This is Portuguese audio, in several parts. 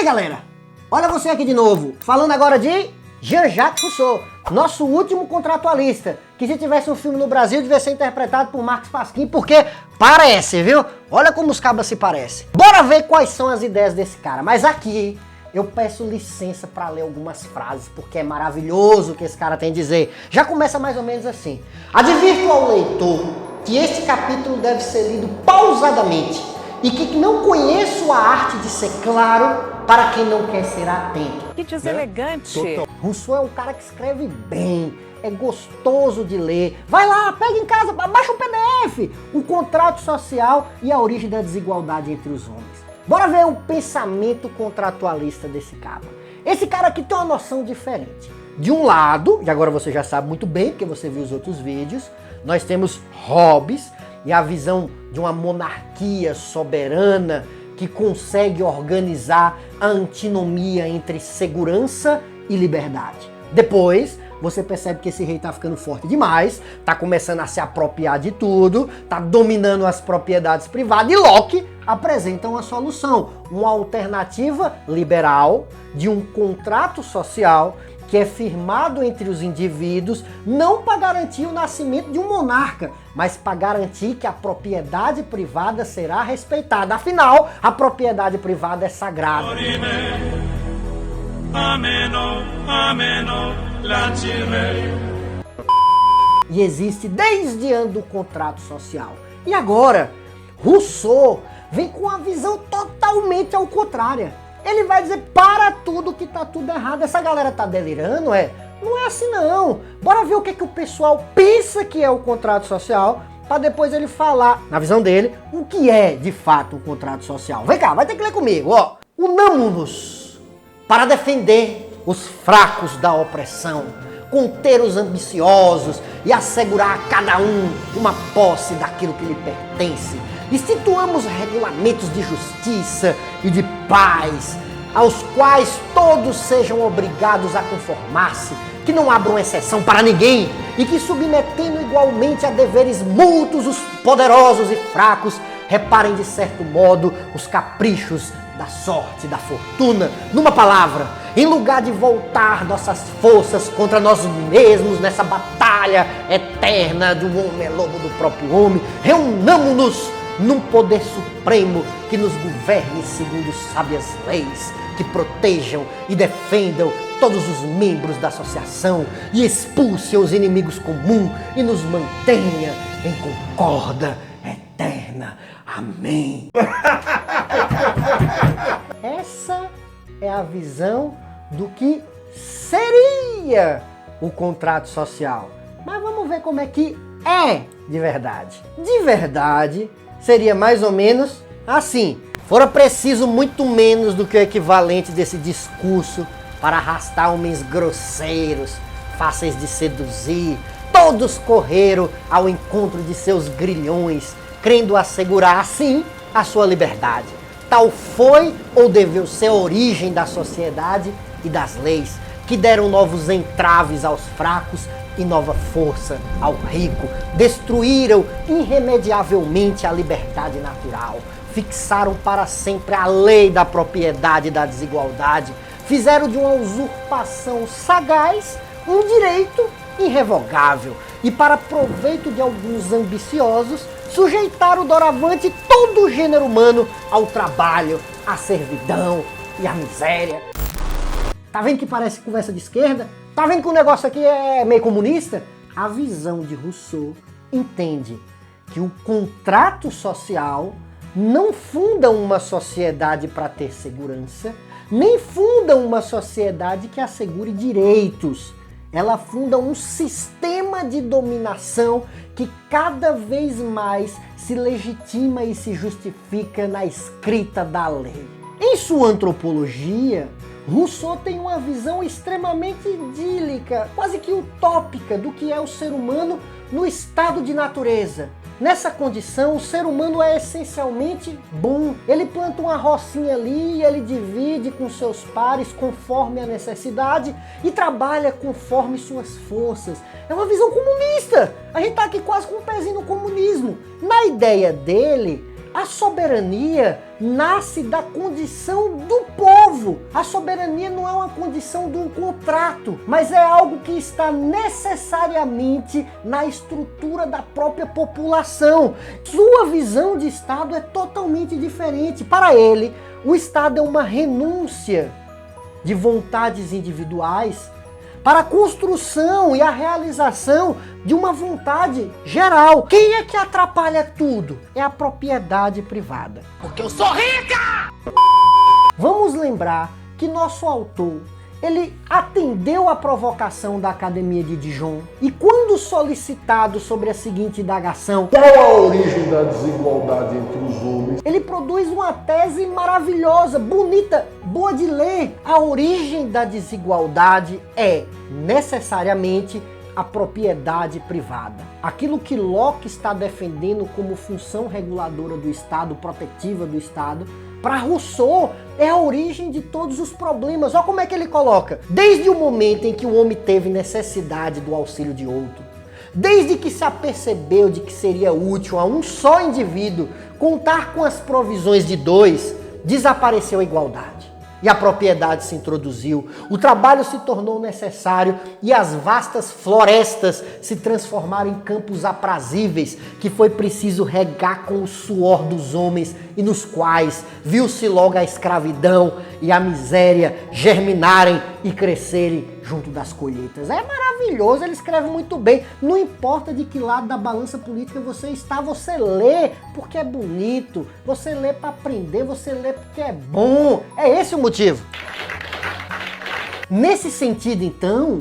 galera, olha você aqui de novo, falando agora de Jean-Jacques Rousseau, nosso último contratualista, que se tivesse um filme no Brasil devia ser interpretado por Marcos Pasquim, porque parece, viu? Olha como os cabas se parecem. Bora ver quais são as ideias desse cara, mas aqui eu peço licença para ler algumas frases, porque é maravilhoso o que esse cara tem a dizer. Já começa mais ou menos assim: advirto ao leitor que este capítulo deve ser lido pausadamente e que não conheço a arte de ser claro para quem não quer ser atento. Que deselegante. Rousseau é um cara que escreve bem, é gostoso de ler. Vai lá, pega em casa, baixa um PDF. O contrato social e a origem da desigualdade entre os homens. Bora ver o pensamento contratualista desse cara. Esse cara aqui tem uma noção diferente. De um lado, e agora você já sabe muito bem, porque você viu os outros vídeos, nós temos Hobbes e a visão de uma monarquia soberana que consegue organizar a antinomia entre segurança e liberdade. Depois, você percebe que esse rei tá ficando forte demais, tá começando a se apropriar de tudo, tá dominando as propriedades privadas, e Locke apresenta uma solução, uma alternativa liberal de um contrato social que é firmado entre os indivíduos, não para garantir o nascimento de um monarca, mas para garantir que a propriedade privada será respeitada. Afinal, a propriedade privada é sagrada. E existe desde antes do contrato social. E agora, Rousseau vem com uma visão totalmente ao contrário. Ele vai dizer para tudo que tá tudo errado. Essa galera tá delirando, é? Não é assim não. Bora ver o que o pessoal pensa que é o contrato social, para depois ele falar, na visão dele, o que é de fato um contrato social. Vem cá, vai ter que ler comigo, ó. Unamo-nos para defender os fracos da opressão, conter os ambiciosos e assegurar a cada um uma posse daquilo que lhe pertence. Instituamos regulamentos de justiça e de paz, aos quais todos sejam obrigados a conformar-se, que não abram exceção para ninguém e que, submetendo igualmente a deveres mútuos os poderosos e fracos, reparem de certo modo os caprichos da sorte e da fortuna. Numa palavra, em lugar de voltar nossas forças contra nós mesmos nessa batalha eterna do homem-lobo do próprio homem, reunamo-nos num poder supremo que nos governe segundo sábias leis, que protejam e defendam todos os membros da associação e expulse os inimigos comuns e nos mantenha em concorda eterna. Amém. Essa é a visão do que seria o contrato social. Mas vamos ver como é que é de verdade. De verdade, seria mais ou menos assim. Fora preciso muito menos do que o equivalente desse discurso para arrastar homens grosseiros, fáceis de seduzir. Todos correram ao encontro de seus grilhões, crendo assegurar assim a sua liberdade. Tal foi ou deveu ser a origem da sociedade e das leis, que deram novos entraves aos fracos e nova força ao rico, destruíram irremediavelmente a liberdade natural, fixaram para sempre a lei da propriedade e da desigualdade, fizeram de uma usurpação sagaz um direito irrevogável e, para proveito de alguns ambiciosos, sujeitaram doravante todo o gênero humano ao trabalho, à servidão e à miséria. Tá vendo que parece conversa de esquerda? Tá vendo que o negócio aqui é meio comunista? A visão de Rousseau entende que o contrato social não funda uma sociedade para ter segurança, nem funda uma sociedade que assegure direitos. Ela funda um sistema de dominação que cada vez mais se legitima e se justifica na escrita da lei. Em sua antropologia, Rousseau tem uma visão extremamente idílica, quase que utópica, do que é o ser humano no estado de natureza. Nessa condição, o ser humano é essencialmente bom. Ele planta uma rocinha ali e ele divide com seus pares conforme a necessidade e trabalha conforme suas forças. É uma visão comunista. A gente tá aqui quase com um pezinho no comunismo. Na ideia dele, A soberania nasce da condição do povo. A soberania não é uma condição de um contrato, mas é algo que está necessariamente na estrutura da própria população. Sua visão de Estado é totalmente diferente. Para ele, o Estado é uma renúncia de vontades individuais para a construção e a realização de uma vontade geral. Quem é que atrapalha tudo? É a propriedade privada. Porque eu sou rica! Vamos lembrar que nosso autor, ele atendeu à provocação da Academia de Dijon e quando solicitado sobre a seguinte indagação: qual a origem da desigualdade entre os homens? Ele produz uma tese maravilhosa, bonita, boa de ler. A origem da desigualdade é necessariamente a propriedade privada. Aquilo que Locke está defendendo como função reguladora do Estado, protetiva do Estado, para Rousseau é a origem de todos os problemas. Olha como é que ele coloca. Desde o momento em que o homem teve necessidade do auxílio de outro, desde que se apercebeu de que seria útil a um só indivíduo contar com as provisões de dois, desapareceu a igualdade. E a propriedade se introduziu, o trabalho se tornou necessário e as vastas florestas se transformaram em campos aprazíveis que foi preciso regar com o suor dos homens e nos quais viu-se logo a escravidão e a miséria germinarem e crescerem junto das colheitas. É maravilhoso, ele escreve muito bem. Não importa de que lado da balança política você está, você lê porque é bonito, você lê para aprender, você lê porque é bom. É esse o motivo. Nesse sentido, então,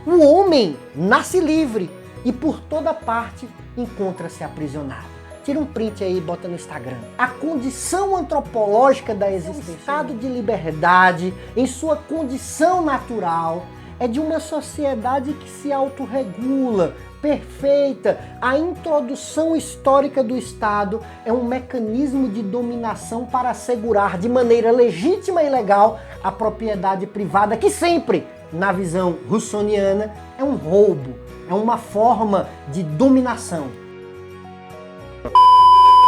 o homem nasce livre e por toda parte encontra-se aprisionado. Tira um print aí e bota no Instagram. A condição antropológica da existência, o estado de liberdade, em sua condição natural, é de uma sociedade que se autorregula, perfeita. A introdução histórica do Estado é um mecanismo de dominação para assegurar de maneira legítima e legal a propriedade privada, que sempre, na visão russoniana, é um roubo, é uma forma de dominação.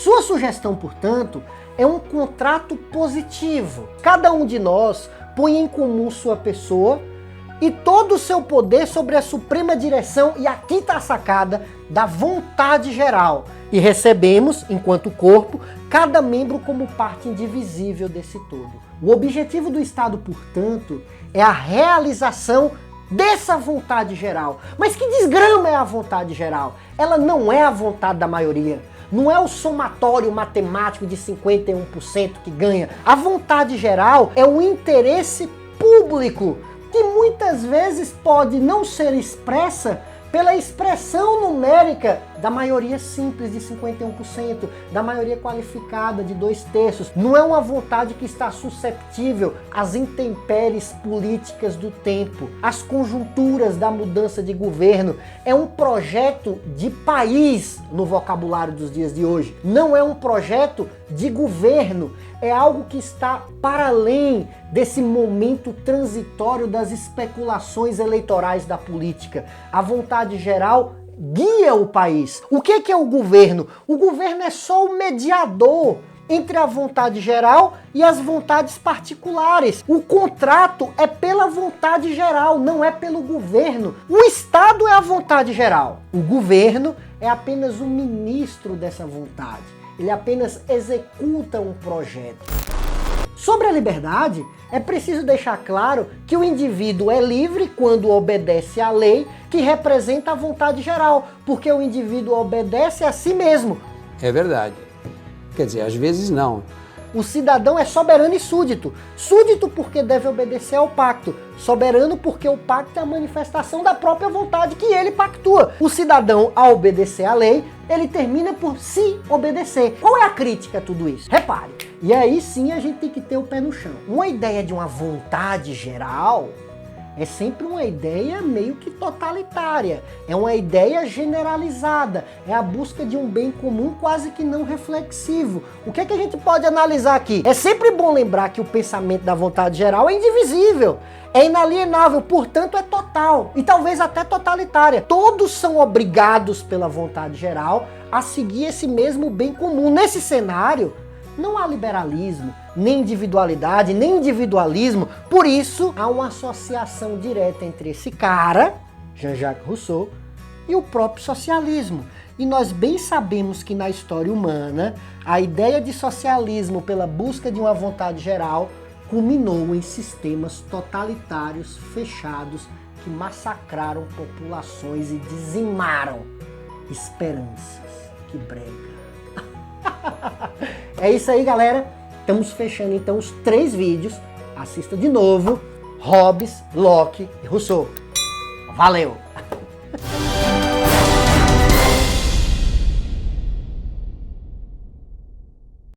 Sua sugestão, portanto, é um contrato positivo. Cada um de nós põe em comum sua pessoa e todo o seu poder sobre a suprema direção, e aqui está a sacada, da vontade geral. E recebemos, enquanto corpo, cada membro como parte indivisível desse todo. O objetivo do Estado, portanto, é a realização dessa vontade geral. Mas que desgrama é a vontade geral? Ela não é a vontade da maioria. Não é o somatório matemático de 51% que ganha. A vontade geral é o interesse público, que muitas vezes pode não ser expressa pela expressão numérica da maioria simples de 51%, da maioria qualificada de 2/3. Não é uma vontade que está susceptível às intempéries políticas do tempo, às conjunturas da mudança de governo. É um projeto de país no vocabulário dos dias de hoje. Não é um projeto de governo. É algo que está para além desse momento transitório das especulações eleitorais da política. A vontade geral guia o país. O que é o governo? O governo é só o mediador entre a vontade geral e as vontades particulares. O contrato é pela vontade geral, não é pelo governo. O Estado é a vontade geral. O governo é apenas o ministro dessa vontade. Ele apenas executa um projeto. Sobre a liberdade, é preciso deixar claro que o indivíduo é livre quando obedece à lei que representa a vontade geral, porque o indivíduo obedece a si mesmo. É verdade. Quer dizer, às vezes não. O cidadão é soberano e súdito. Súdito porque deve obedecer ao pacto. Soberano porque o pacto é a manifestação da própria vontade que ele pactua. O cidadão, ao obedecer à lei, ele termina por se obedecer. Qual é a crítica a tudo isso? Repare. E aí sim a gente tem que ter o pé no chão. Uma ideia de uma vontade geral é sempre uma ideia meio que totalitária, é uma ideia generalizada, é a busca de um bem comum quase que não reflexivo. O que é que a gente pode analisar aqui? É sempre bom lembrar que o pensamento da vontade geral é indivisível, é inalienável, portanto é total e talvez até totalitária. Todos são obrigados pela vontade geral a seguir esse mesmo bem comum. Nesse cenário, não há liberalismo, nem individualidade, nem individualismo. Por isso, há uma associação direta entre esse cara, Jean-Jacques Rousseau, e o próprio socialismo. E nós bem sabemos que na história humana, a ideia de socialismo pela busca de uma vontade geral culminou em sistemas totalitários fechados que massacraram populações e dizimaram esperanças. Que brega. É isso aí, galera. Estamos fechando então os 3 vídeos. Assista de novo Hobbes, Locke e Rousseau. Valeu!